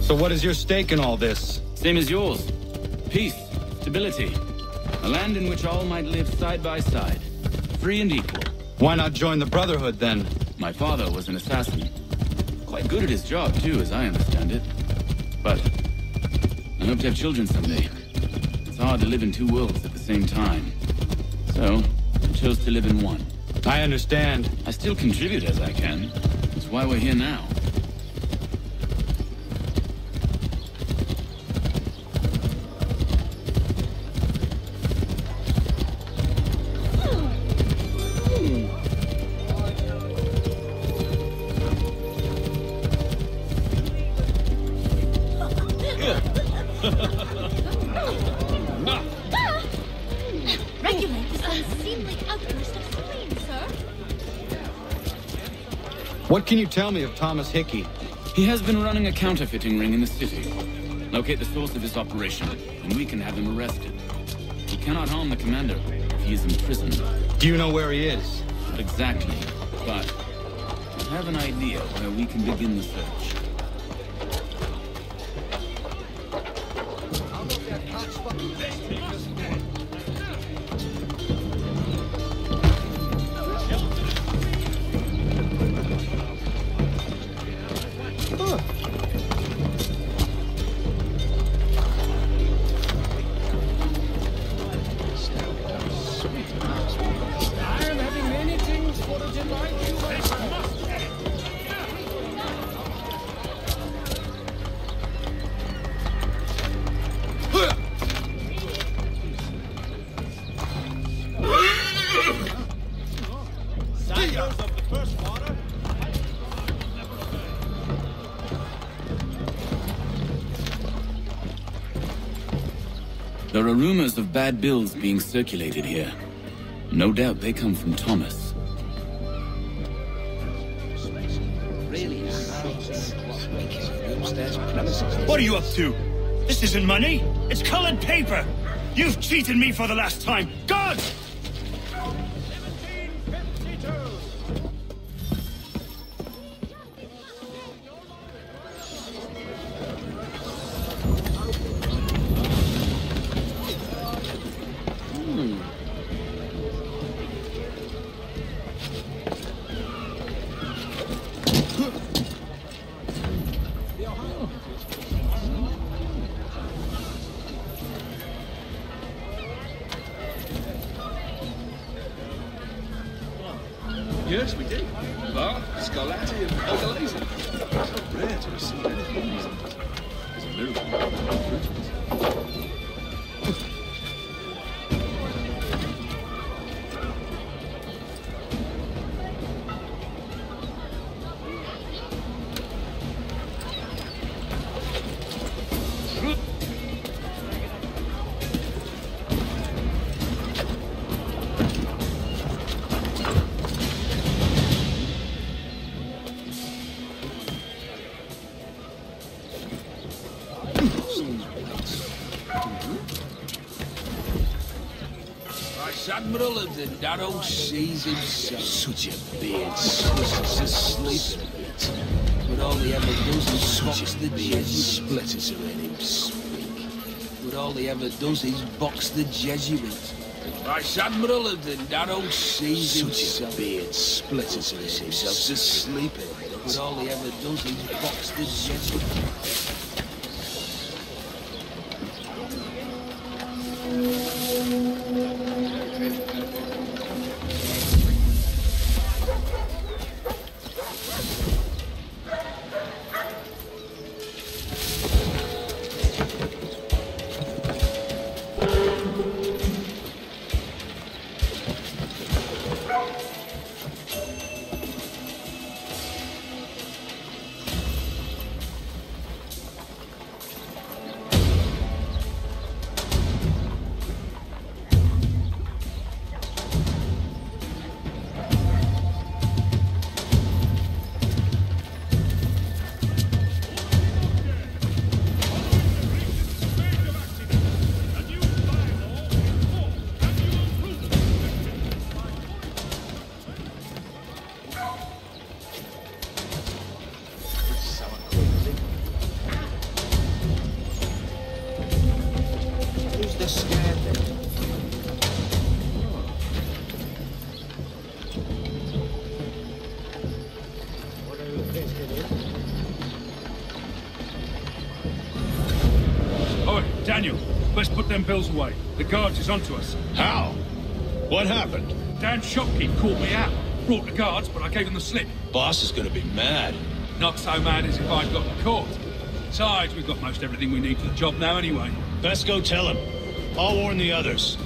So what is your stake in all this? Same as yours. Peace, stability. A land in which all might live side by side. Free and equal. Why not join the Brotherhood, then? My father was an assassin. Quite good at his job, too, as I understand it. But I hope to have children someday. It's hard to live in two worlds at the same time. So, I chose to live in one. I understand. I still contribute as I can. That's why we're here now. Regulate this unseemly outburst of spleen, sir. What can you tell me of Thomas Hickey? He has been running a counterfeiting ring in the city. Locate the source of his operation, and we can have him arrested. He cannot harm the commander if he is imprisoned. Do you know where he is? Not exactly, but I have an idea where we can begin the search. There are rumors of bad bills being circulated here. No doubt they come from Thomas. What are you up to? This isn't money. It's colored paper. You've cheated me for the last time. God! Yes, we did. Bar, Scarlatti, and Algalese. Rare to receive anything recent. It's a miracle. Admiral of the Darrow sees himself. Such a beard, slices asleep in a bit. But all he ever does is box the beard, splitters her in him speak. But all he ever does is box the Jesuit. Vice Admiral of the Darrow sees himself. Such a beard, splitters her in himself, asleep in a bit. But all he ever does is box the Jesuit. pills away. The guards is onto us. How? What happened? Dan's shopkeep called me out. Brought the guards, but I gave him the slip. Boss is gonna be mad. Not so mad as if I'd got caught. Besides, we've got most everything we need for the job now anyway. Best go tell him. I'll warn the others.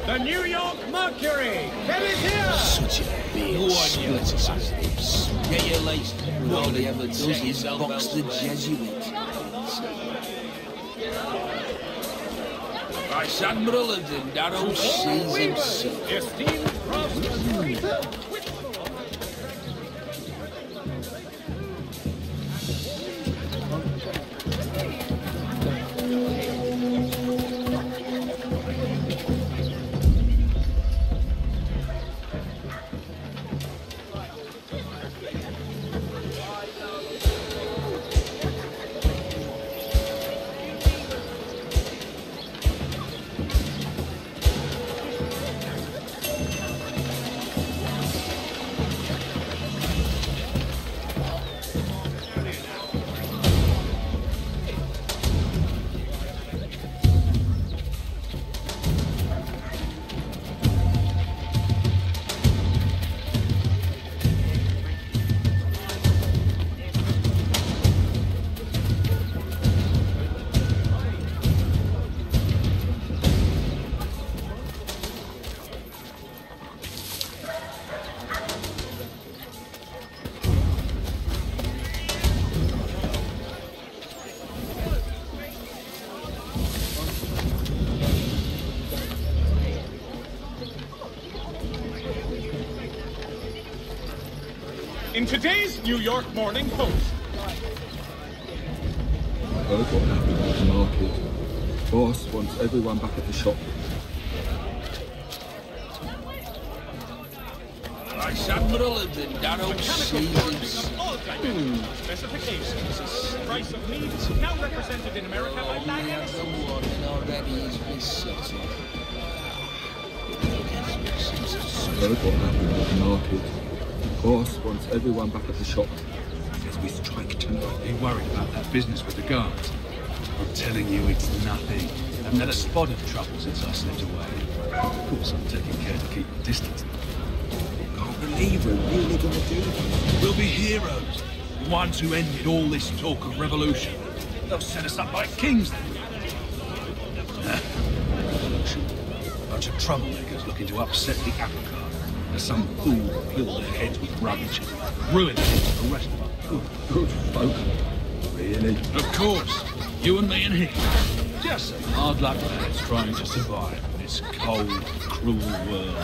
The New York Mercury! It is here! Such a beard splits his lips. Get your lace. All he ever does is box the Jesuit. Vice Admiral and Darrow sees himself. Esteemed Cross In today's New York Morning Post. Heard what happened at the market. Boss wants everyone back at the shop. Vice Admiral and Darrow sees himself. All types. Specifications. Price of meat now represented in America by Only have the one already is resetting. Heard what happened at the market. Boss wants everyone back at the shop. Says we strike tonight. Be worried about that business with the guards. I'm telling you, it's nothing. I haven't had a spot of trouble since I slipped away. Of course, I'm taking care to keep the distance. Can't believe we're really gonna do it. We'll be heroes. The ones who ended all this talk of revolution. They'll set us up like kings then. Revolution. Bunch of troublemakers looking to upset the apple cart. There's some fool who filled their heads with rubbish and ruined it for the rest of us. Good folk. Really? Of course. You and me and him. Just some hard luck lads trying to survive in this cold, cruel world.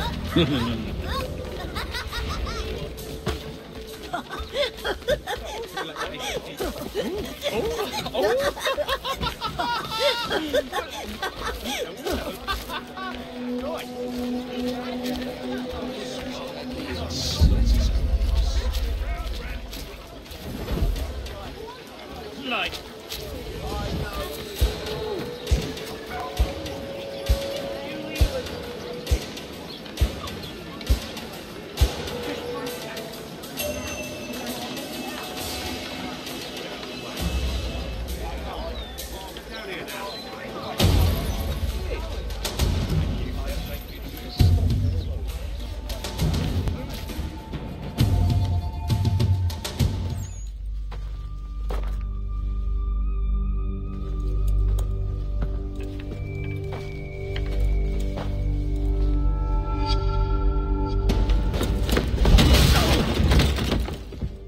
Light.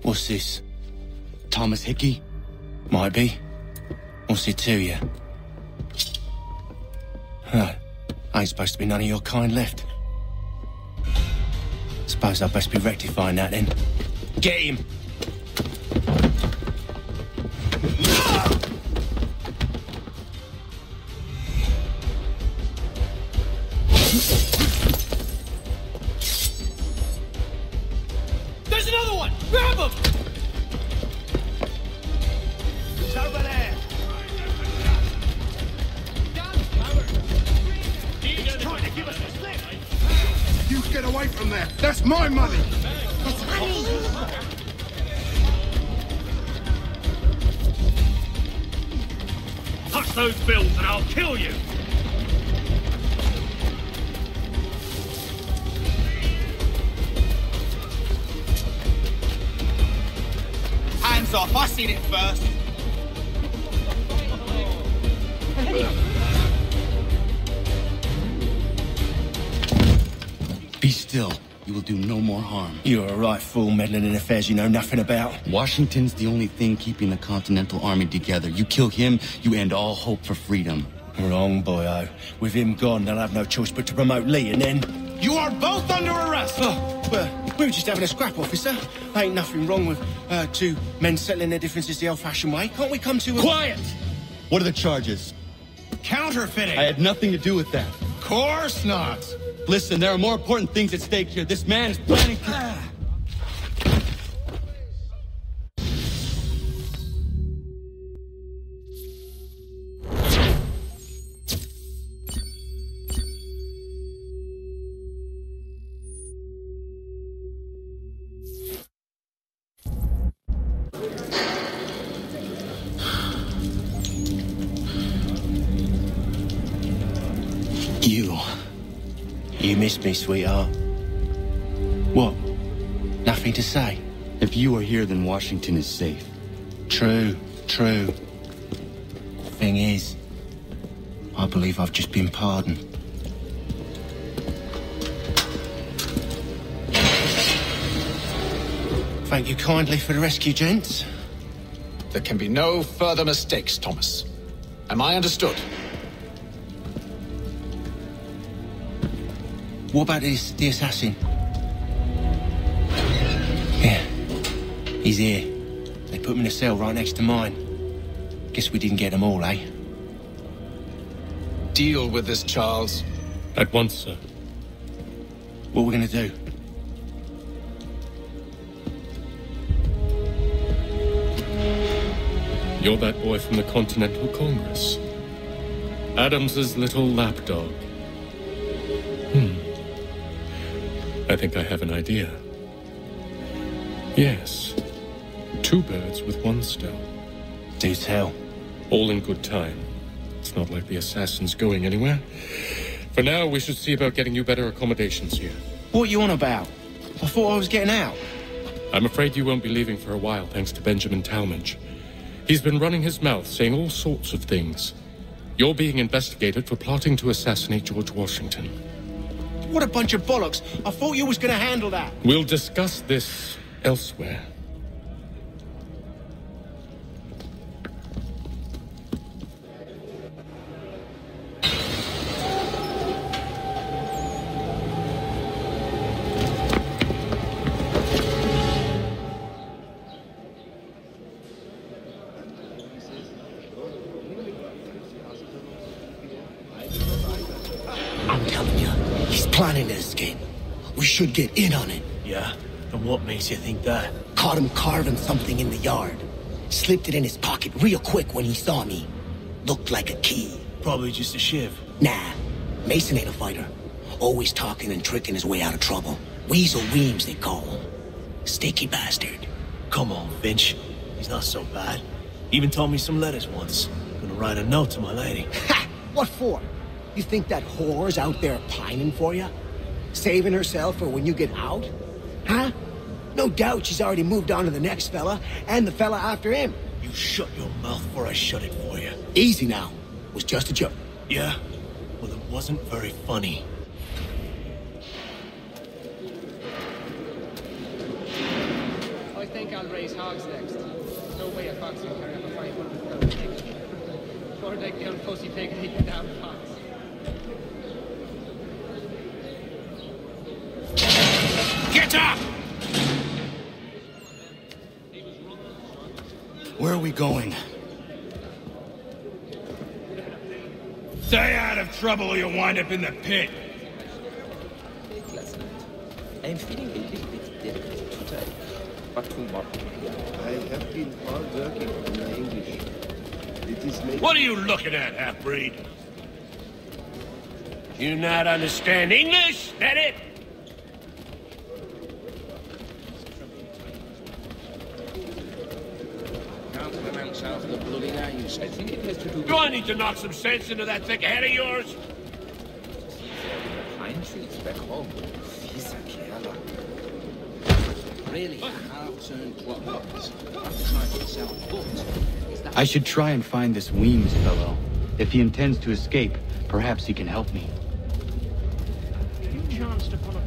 What's this? Thomas Hickey? Might be. What's it to you? Right. Ain't supposed to be none of your kind left. Suppose I best be rectifying that then. Get him! away from there. That's my money. It's money. Touch those bills and I'll kill you! Hands off, I seen it first. Be still. You will do no more harm. You're a right fool meddling in affairs you know nothing about. Washington's the only thing keeping the Continental Army together. You kill him, you end all hope for freedom. Wrong, boyo. With him gone, they'll have no choice but to promote Lee, and then... You are both under arrest! Oh, well, we were just having a scrap, officer. Ain't nothing wrong with two men settling their differences the old-fashioned way. Can't we come to a... Quiet! What are the charges? Counterfeiting! I had nothing to do with that. Course not! Listen, there are more important things at stake here. This man is planning to... You missed me, sweetheart. What? Nothing to say? If you are here, then Washington is safe. True. Thing is, I believe I've just been pardoned. Thank you kindly for the rescue, gents. There can be no further mistakes, Thomas. Am I understood? What about the assassin? Yeah, he's here. They put him in a cell right next to mine. Guess we didn't get them all, eh? Deal with this, Charles. At once, sir. What are we gonna do? You're that boy from the Continental Congress. Adams's little lapdog. I think I have an idea. Yes. 2 birds with 1 stone. Do tell. All in good time. It's not like the assassin's going anywhere. For now, we should see about getting you better accommodations here. What are you on about? I thought I was getting out. I'm afraid you won't be leaving for a while, thanks to Benjamin Talmadge. He's been running his mouth, saying all sorts of things. You're being investigated for plotting to assassinate George Washington. What a bunch of bollocks. I thought you was gonna handle that. We'll discuss this elsewhere. I'm telling you, he's planning to escape. We should get in on it. Yeah? And what makes you think that? Caught him carving something in the yard. Slipped it in his pocket real quick when he saw me. Looked like a key. Probably just a shiv. Nah, Mason ain't a fighter. Always talking and tricking his way out of trouble. Weasel Weems, they call him. Sticky bastard. Come on, Finch. He's not so bad. Even told me some letters once. Gonna write a note to my lady. Ha! What for? You think that whore's out there pining for you? Saving herself for when you get out? Huh? No doubt she's already moved on to the next fella, and the fella after him. You shut your mouth before I shut it for you. Easy now. It was just a joke. Yeah? Well, it wasn't very funny. I think I'll raise hogs next. No way a fox can carry up a 500-pound pig. Poor that young pussy pig and eat the damn fox. Get up! Where are we going? Stay out of trouble or you'll wind up in the pit. I'm feeling a little bit delicate today. But tomorrow. I have been hard working on my English. It is making... What are you looking at, half-breed? You not understand English? That it? Yes, I think it has to do. Do I need to knock some sense into that thick head of yours? Pine trees back home. Fieser Kerl. Really half-turned clockwise. I'm trying to sell books. I should try and find this Weems fellow. If he intends to escape, perhaps he can help me. You chanced upon a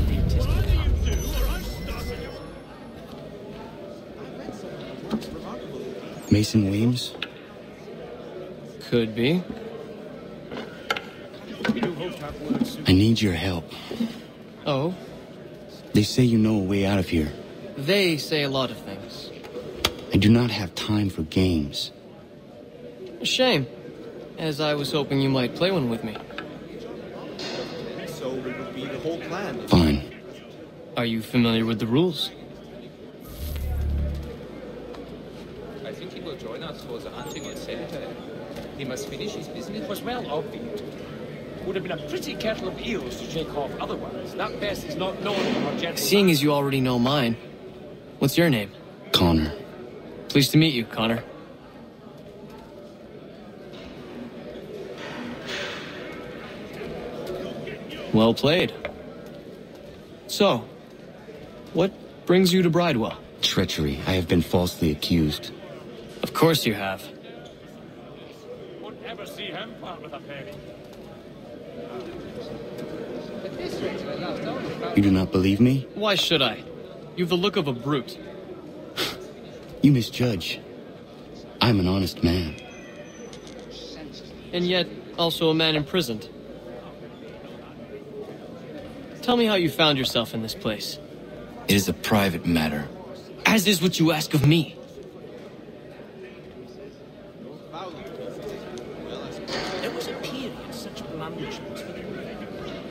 latest. What do you do, or I start with Mason Weems? Could be. I need your help. Oh? They say you know a way out of here. They say a lot of things. I do not have time for games. A shame, as I was hoping you might play one with me. So it would be the whole clan. Fine. Are you familiar with the rules? I think he will join us for the hunting on Saturday. He must finish his business. It was well obvious. Would have been a pretty kettle of eels to shake off otherwise. That best is not known for our gentle. Seeing as you already know mine, what's your name? Connor. Pleased to meet you, Connor. Well played. So, what brings you to Bridewell? Treachery. I have been falsely accused. Of course you have. Won't ever see him part with a penny. You do not believe me? Why should I? You've the look of a brute. You misjudge. I'm an honest man. And yet, also a man imprisoned. Tell me how you found yourself in this place. It is a private matter. As is what you ask of me. There was a period such blandishments.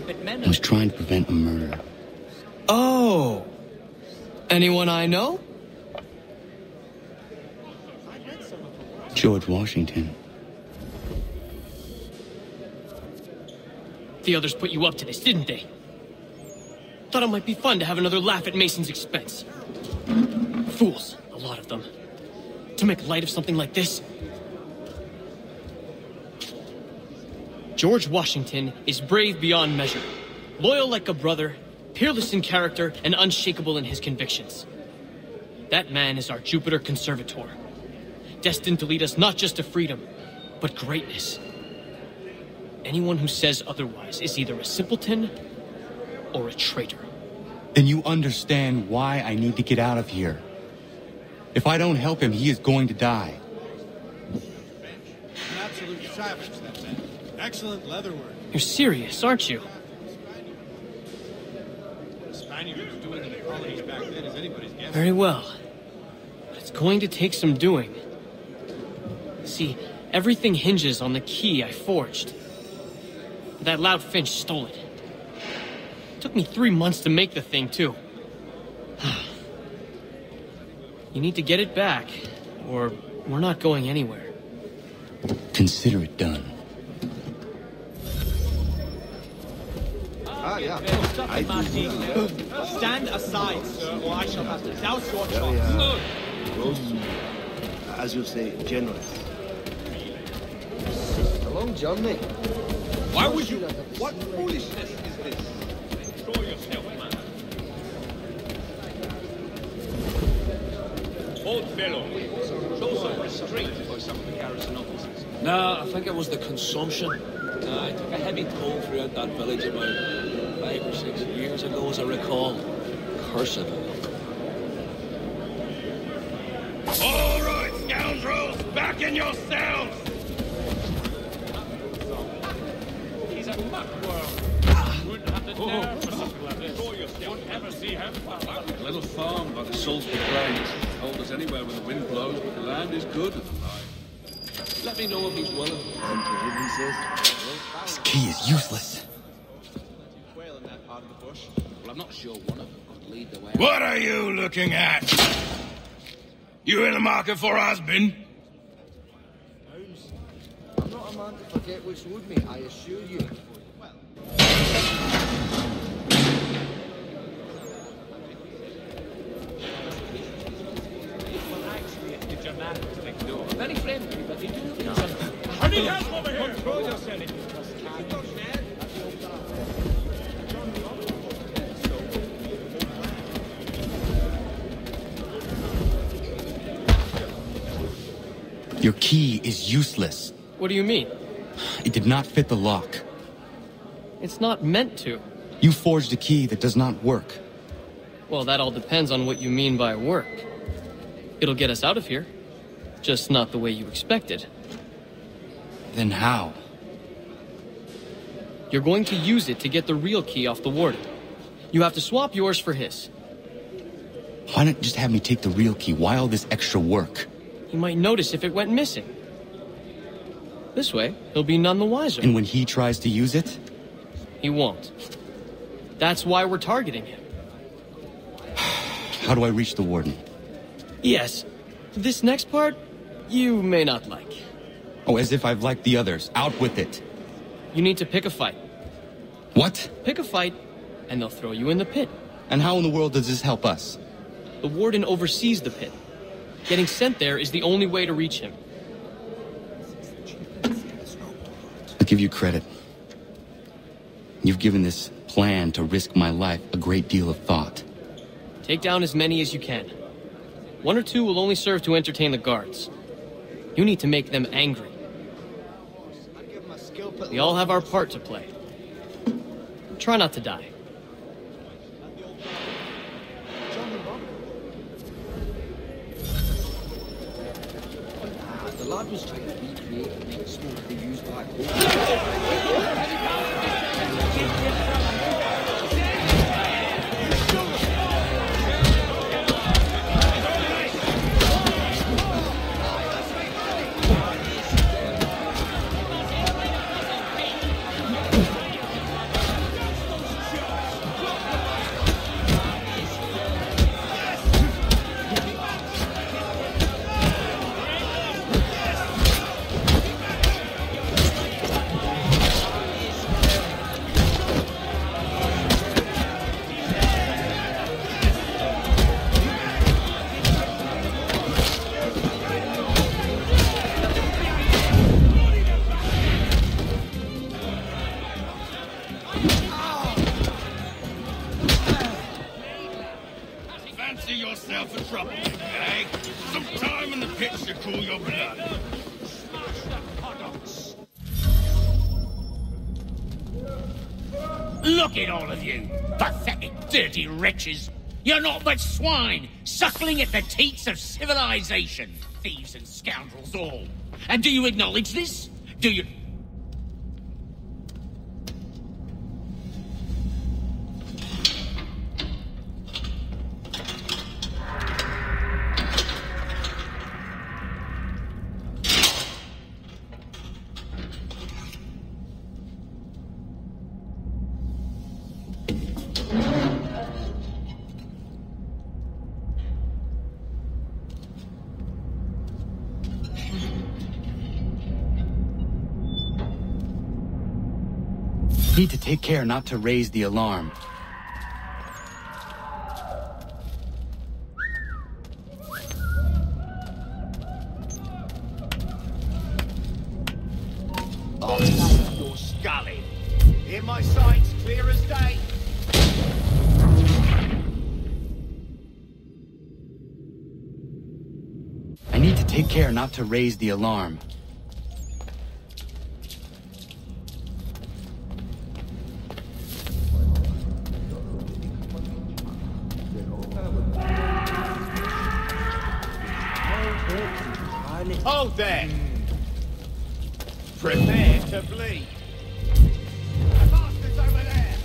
But men I was trying to prevent a murder. Oh! Anyone I know? George Washington. The others put you up to this, didn't they? Thought it might be fun to have another laugh at Mason's expense. Fools, a lot of them. To make light of something like this. George Washington is brave beyond measure, loyal like a brother, peerless in character, and unshakable in his convictions. That man is our Jupiter Conservator, destined to lead us not just to freedom, but greatness. Anyone who says otherwise is either a simpleton or a traitor. Then you understand why I need to get out of here. If I don't help him, he is going to die. An absolute savage, that man. Excellent leather work. You're serious, aren't you? The Spaniards were doing in the colonies back then is anybody's guess. Very well. But it's going to take some doing. See, everything hinges on the key I forged. That loud Finch stole it. Took me 3 months to make the thing, too. You need to get it back, or we're not going anywhere. Consider it done. Ah, yeah. I do. Stand aside, sir, or I shall have to douse your chops. Those, as you say, generous. A long journey. Why would you? What foolishness is this? Control yourself, man. Old fellow, show some restraint by some of the garrison officers. No, I think it was the consumption. I took a heavy toll throughout that village about 5 or 6 years ago, as I recall. Cursed. All right, scoundrels, back in your cells! He's a muckworm. Wouldn't have the nerve for something like this. Won't ever see him. A little farm by the Salisbury Plains. Hold us anywhere where the wind blows, but the land is good and alive. Let me know if he's willing. And to whom he says, This key is useless. Quail in that part of the bush. Well, I'm not sure one of them could lead the way. What are you looking at? You in the market for a husband? I'm not a man to forget which wood me, I assure you. Very friendly, but need help over here! Control yourself. Your key is useless. What do you mean? It did not fit the lock. It's not meant to. You forged a key that does not work. Well, that all depends on what you mean by work. It'll get us out of here. Just not the way you expected. Then how? You're going to use it to get the real key off the warden. You have to swap yours for his. Why not just have me take the real key? Why all this extra work? He might notice if it went missing. This way, he'll be none the wiser. And when he tries to use it? He won't. That's why we're targeting him. How do I reach the warden? Yes. This next part, you may not like. Oh, as if I've liked the others. Out with it. You need to pick a fight. What? Pick a fight, and they'll throw you in the pit. And how in the world does this help us? The warden oversees the pit. Getting sent there is the only way to reach him. I'll give you credit. You've given this plan to risk my life a great deal of thought. Take down as many as you can. 1 or 2 will only serve to entertain the guards. You need to make them angry. We all have our part to play. Try not to die. The lad was trying to recreate the big smoke they used back home. Look at all of you, pathetic, dirty wretches. You're not but swine, suckling at the teats of civilization. Thieves and scoundrels all. And do you acknowledge this? Do you... Need to take care not to raise the alarm. Oh, you're scully. Hear my signs clear as day. I need to take care not to raise the alarm. Hold there! Prepare to bleed. The bastard's over there!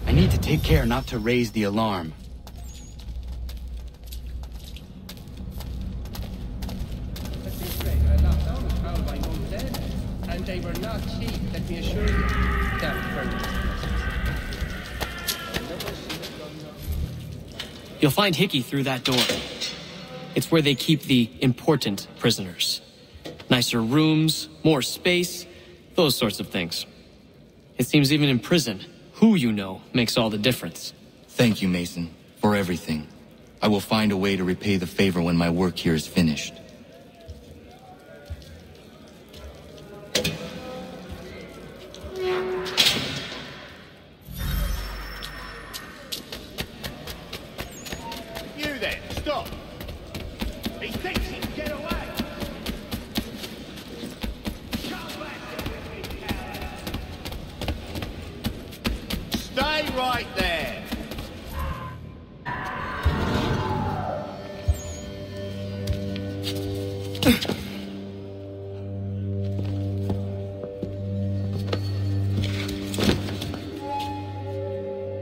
I need to take care not to raise the alarm. And they were not cheap, let me assure you. You'll find Hickey through that door. It's where they keep the important prisoners. Nicer rooms, more space, those sorts of things. It seems even in prison, who you know makes all the difference. Thank you, Mason, for everything. I will find a way to repay the favor when my work here is finished. You then, stop! He thinks he can get away! Stay right there!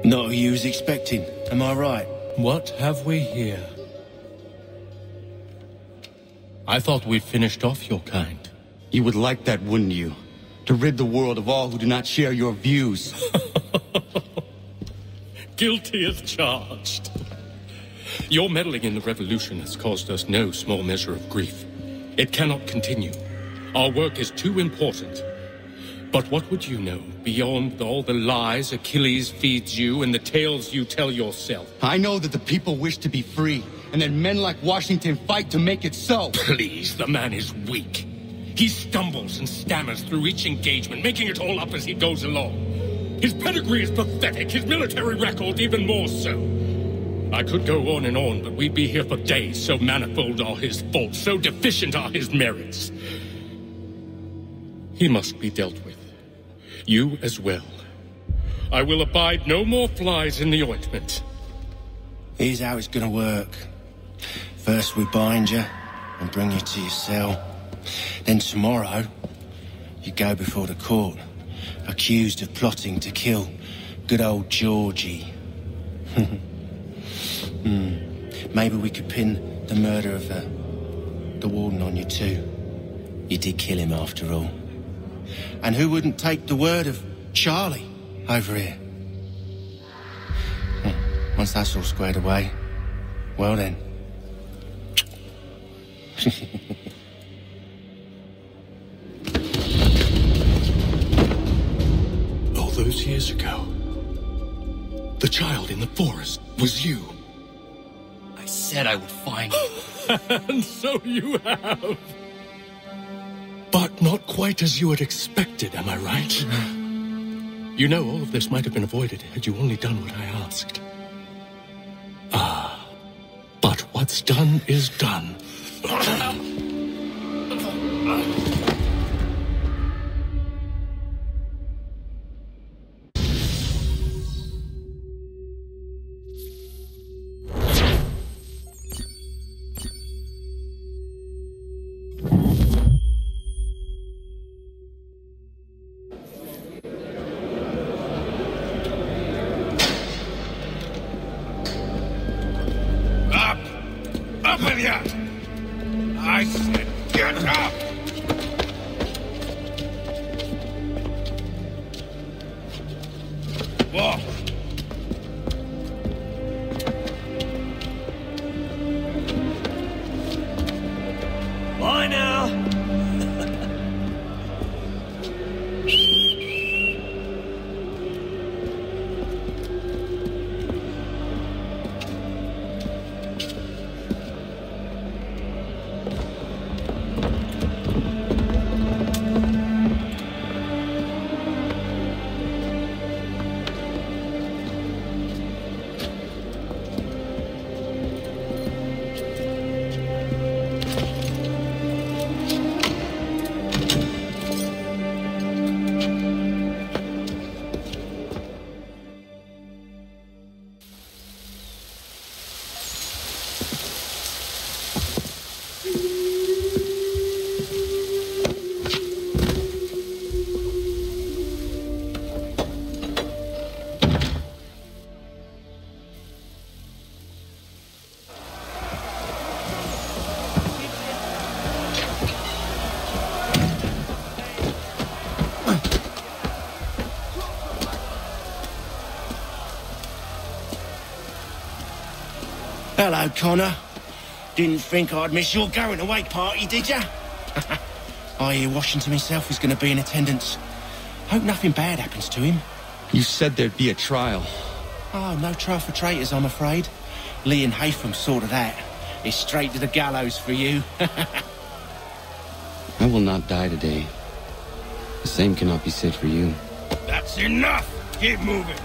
Not who you was expecting, am I right? What have we here? I thought we finished off your kind. You would like that, wouldn't you? To rid the world of all who do not share your views. Guilty as charged. Your meddling in the revolution has caused us no small measure of grief. It cannot continue. Our work is too important. But what would you know beyond all the lies Achilles feeds you and the tales you tell yourself? I know that the people wish to be free, and that men like Washington fight to make it so. Please, the man is weak. He stumbles and stammers through each engagement, making it all up as he goes along. His pedigree is pathetic, his military record even more so. I could go on and on, but we'd be here for days, so manifold are his faults, so deficient are his merits. He must be dealt with. You as well. I will abide no more flies in the ointment. Here's how it's gonna work. First we bind you and bring you to your cell. Then tomorrow, you go before the court, accused of plotting to kill good old Georgie. Maybe we could pin the murder of the warden on you too. You did kill him after all. And who wouldn't take the word of Charlie over here? Once that's all squared away, well then. All those years ago, the child in the forest was you. I said I would find you. And so you have. But not quite as you had expected, am I right? You know, all of this might have been avoided had you only done what I asked. Ah, but what's done is done. Up with you! I said get up! Walk! Bye now! Hello, Connor. Didn't think I'd miss your going away party, did ya? I hear Washington himself is going to be in attendance. Hope nothing bad happens to him. You said there'd be a trial. Oh, no trial for traitors, I'm afraid. Lee and Haytham saw to that. It's straight to the gallows for you. I will not die today. The same cannot be said for you. That's enough! Keep moving!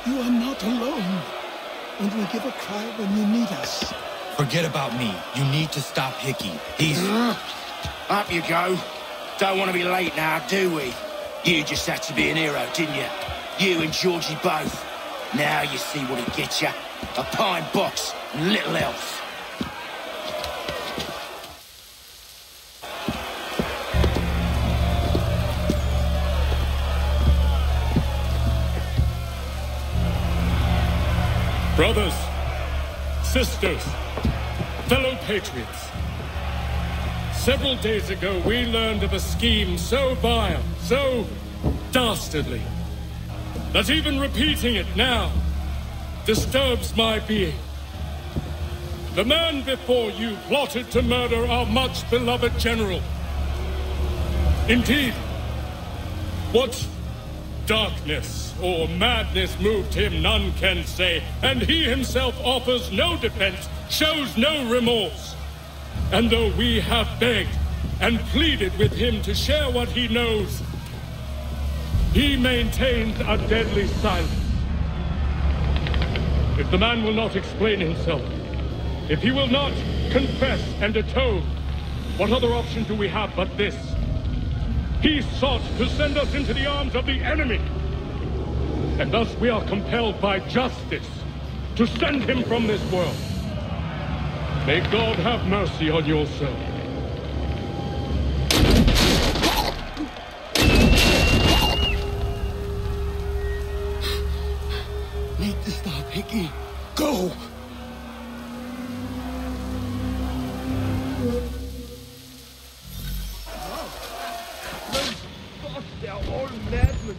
You are not alone. And we'll give a cry when you need us. Forget about me. You need to stop Hickey. He's... Up you go. Don't want to be late now, do we? You just had to be an hero, didn't you? You and Georgie both. Now you see what it gets you. A pine box and little else. Brothers, sisters, fellow patriots. Several days ago, we learned of a scheme so vile, so dastardly, that even repeating it now disturbs my being. The man before you plotted to murder our much-beloved general. Indeed, what darkness or madness moved him, none can say, and he himself offers no defense, shows no remorse. And though we have begged and pleaded with him to share what he knows, he maintains a deadly silence. If the man will not explain himself, if he will not confess and atone, what other option do we have but this? He sought to send us into the arms of the enemy. And thus we are compelled by justice to send him from this world. May God have mercy on your soul. Need to stop, Hickey. Go! They're all madmen.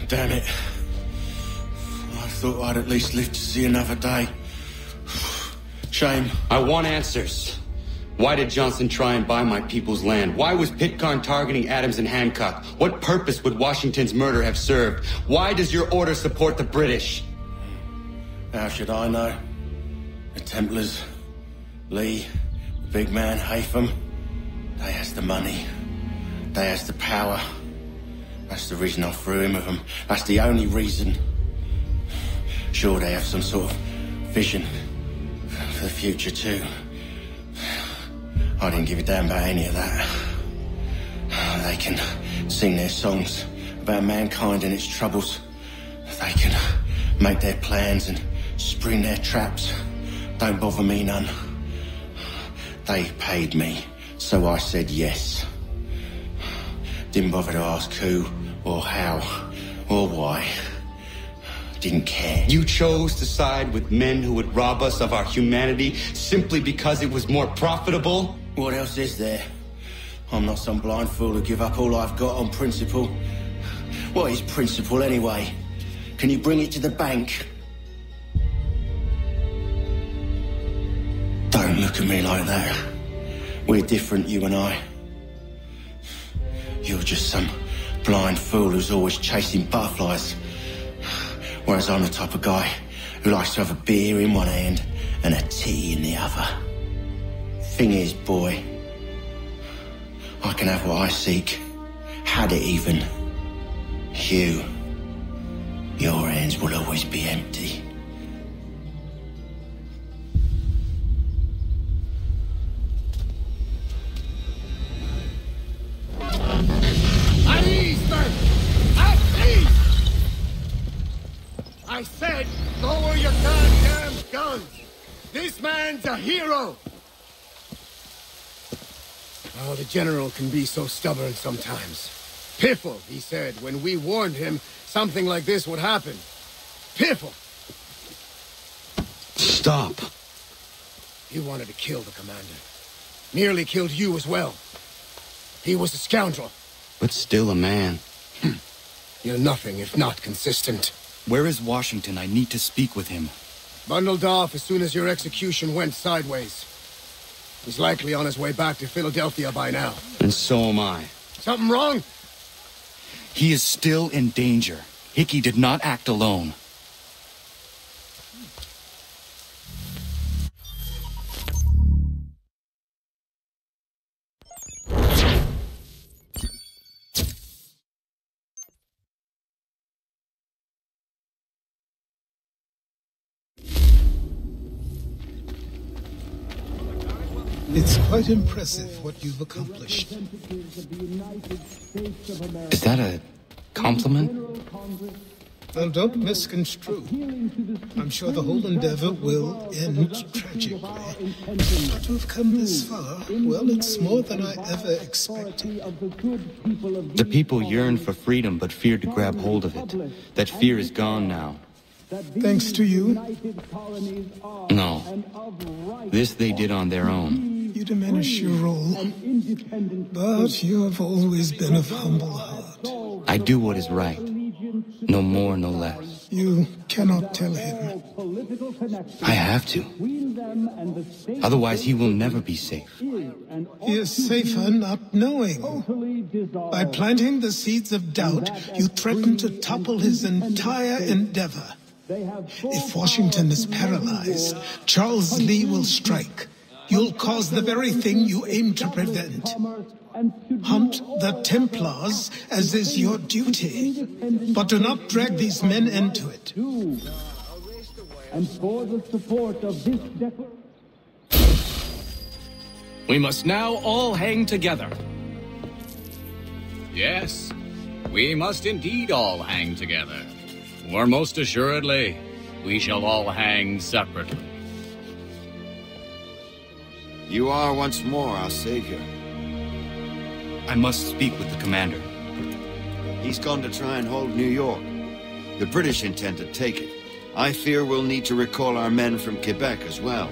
Damn it. I thought I'd at least live to see another day. Shame. I want answers. Why did Johnson try and buy my people's land? Why was Pitcairn targeting Adams and Hancock? What purpose would Washington's murder have served? Why does your order support the British? How should I know? The Templars, Lee, the big man, Haytham, they has the money. They has the power. That's the reason I threw him with them. That's the only reason. Sure, they have some sort of vision for the future, too. I didn't give a damn about any of that. They can sing their songs about mankind and its troubles. They can make their plans and spring their traps. Don't bother me none. They paid me, so I said yes. Didn't bother to ask who, or how, or why. Didn't care. You chose to side with men who would rob us of our humanity simply because it was more profitable? What else is there? I'm not some blind fool who give up all I've got on principle. What is principle anyway? Can you bring it to the bank? Don't look at me like that. We're different, you and I. You're just some blind fool who's always chasing butterflies. Whereas I'm the type of guy who likes to have a beer in one hand and a tea in the other. Thing is, boy, I can have what I seek. Had it even. Your hands will always be empty. At ease, men! At ease! I said, lower your goddamn guns! This man's a hero! Oh, the General can be so stubborn sometimes. Piffle, he said, when we warned him something like this would happen. Piffle! Stop. He wanted to kill the commander. Nearly killed you as well. He was a scoundrel. But still a man. You're nothing if not consistent. Where is Washington? I need to speak with him. Bundled off as soon as your execution went sideways. He's likely on his way back to Philadelphia by now. And so am I. Something wrong? He is still in danger. Hickey did not act alone. It's quite impressive what you've accomplished. Is that a compliment? Well, don't misconstrue. I'm sure the whole endeavor will end tragically. But to have come this far, well, it's more than I ever expected. The people yearn for freedom but feared to grab hold of it. That fear is gone now. Thanks to you? No. This they did on their own. You diminish your role, but you have always been of humble heart. I do what is right. No more, no less. You cannot tell him. I have to. Otherwise, he will never be safe. He is safer not knowing. By planting the seeds of doubt, you threaten to topple his entire endeavor. If Washington is paralyzed, Charles Lee will strike. You'll cause the very thing you aim to prevent. Hunt the Templars, as is your duty. But do not drag these men into it. And for the support of this declaration. We must now all hang together. Yes, we must indeed all hang together. Or most assuredly, we shall all hang separately. You are once more our savior. I must speak with the commander. He's gone to try and hold New York. The British intend to take it. I fear we'll need to recall our men from Quebec as well.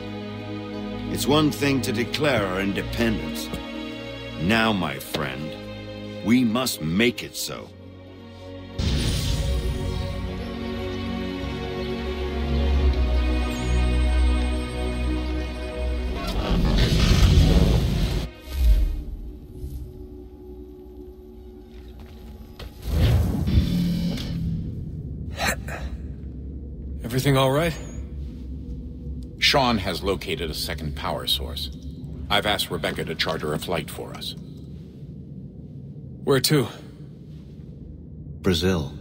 It's one thing to declare our independence. Now, my friend, we must make it so. Everything all right? Sean has located a second power source. I've asked Rebecca to charter a flight for us. Where to? Brazil.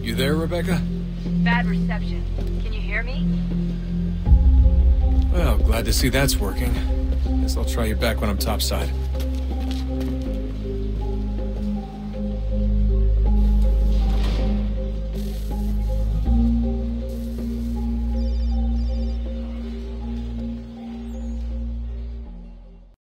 You there, Rebecca? Bad reception. Can you hear me? Well, glad to see that's working. Guess I'll try you back when I'm topside.